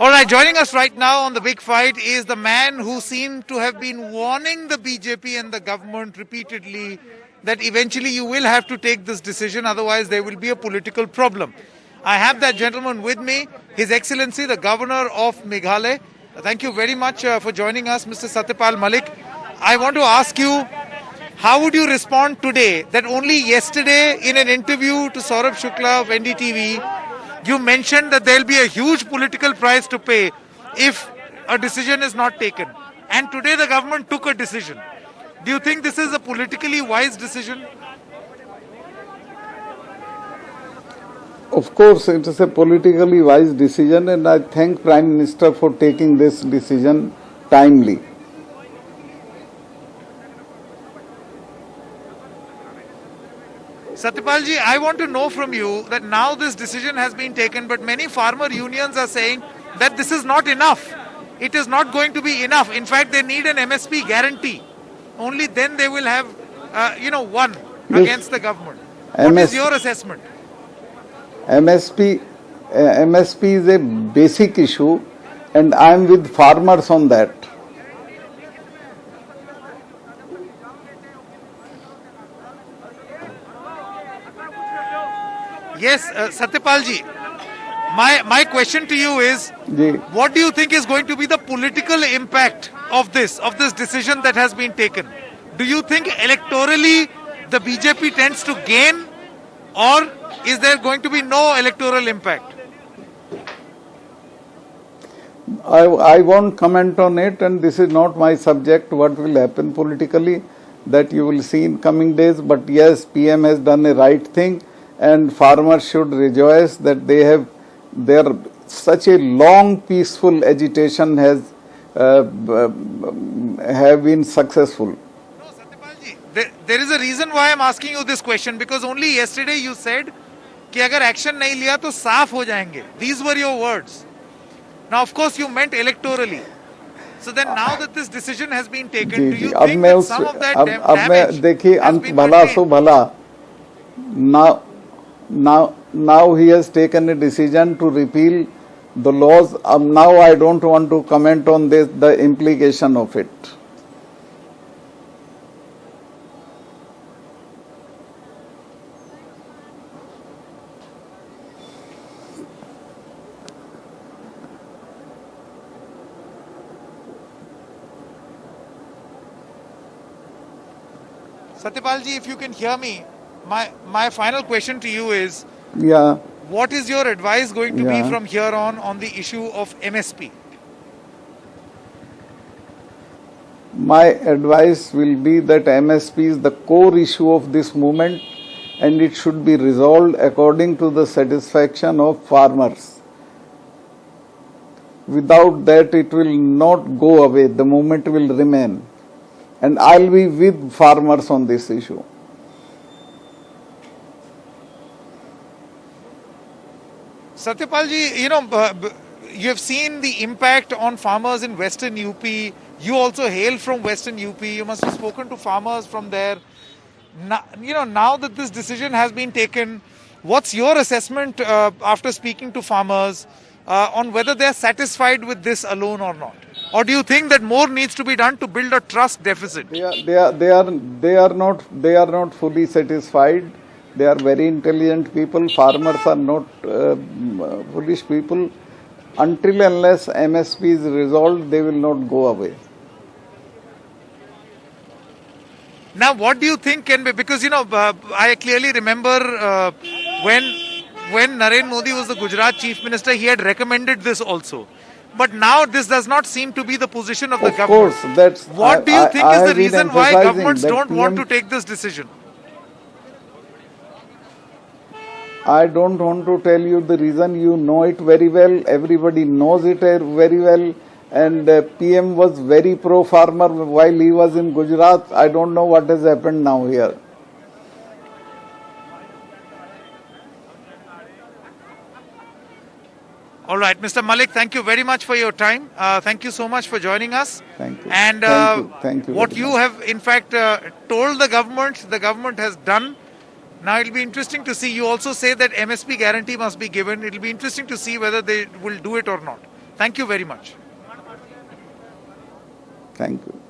All right, joining us right now on the big fight is the man who seemed to have been warning the BJP and the government repeatedly that eventually you will have to take this decision, otherwise there will be a political problem. I have that gentleman with me, His Excellency, the Governor of Meghalaya. Thank you very much for joining us, Mr. Satyapal Malik. I want to ask you, how would you respond today that only yesterday in an interview to Saurabh Shukla of NDTV, you mentioned that there will be a huge political price to pay if a decision is not taken. And today the government took a decision. Do you think this is a politically wise decision? Of course, it is a politically wise decision, and I thank Prime Minister for taking this decision timely. Satyapalji, I want to know from you that now this decision has been taken, but many farmer unions are saying that this is not enough. It is not going to be enough. In fact, they need an MSP guarantee. Only then they will have, won against the government. What is your assessment? MSP is a basic issue, and I am with farmers on that. Yes, Satyapalji, my question to you is, what do you think is going to be the political impact of this decision that has been taken? Do you think electorally the BJP tends to gain, or is there going to be no electoral impact? I won't comment on it, and this is not my subject. What will happen politically, that you will see in coming days. But yes, PM has done a right thing, and farmers should rejoice that their such a long peaceful agitation has have been successful. No, Satyapalji, there is a reason why I am asking you this question, because only yesterday you said कि अगर action नहीं लिया तो साफ हो जाएंगे. These were your words. Now, of course, you meant electorally. So then, now that this decision has been taken, do you think that some of that damage देखिए, has अंत been भला contained? सो भला. Now he has taken a decision to repeal the laws. Now I don't want to comment on this, the implication of it. Satyapalji, if you can hear me, my final question to you is, what is your advice going to be from here on the issue of MSP? My advice will be that MSP is the core issue of this movement, and it should be resolved according to the satisfaction of farmers. Without that, it will not go away. The movement will remain. And I'll be with farmers on this issue. Satyapalji, you have seen the impact on farmers in Western UP. You also hail from Western UP. You must have spoken to farmers from there. Now that this decision has been taken, what's your assessment after speaking to farmers on whether they are satisfied with this alone or not? Or do you think that more needs to be done to build a trust deficit? They are not fully satisfied. They are very intelligent people. Farmers are not foolish people. Until unless MSP is resolved, they will not go away. Now, what do you think can be? Because, I clearly remember when Narendra Modi was the Gujarat Chief Minister, he had recommended this also. But now this does not seem to be the position of the government. Of course, what do you think is the reason why governments don't want to take this decision? I don't want to tell you the reason. You know it very well. Everybody knows it very well. And PM was very pro-farmer while he was in Gujarat. I don't know what has happened now here. All right, Mr. Malik, thank you very much for your time. Thank you so much for joining us. Thank you. And Thank you what you have, in fact, told the government has done. Now, it'll be interesting to see. You also say that MSP guarantee must be given. It'll be interesting to see whether they will do it or not. Thank you very much. Thank you.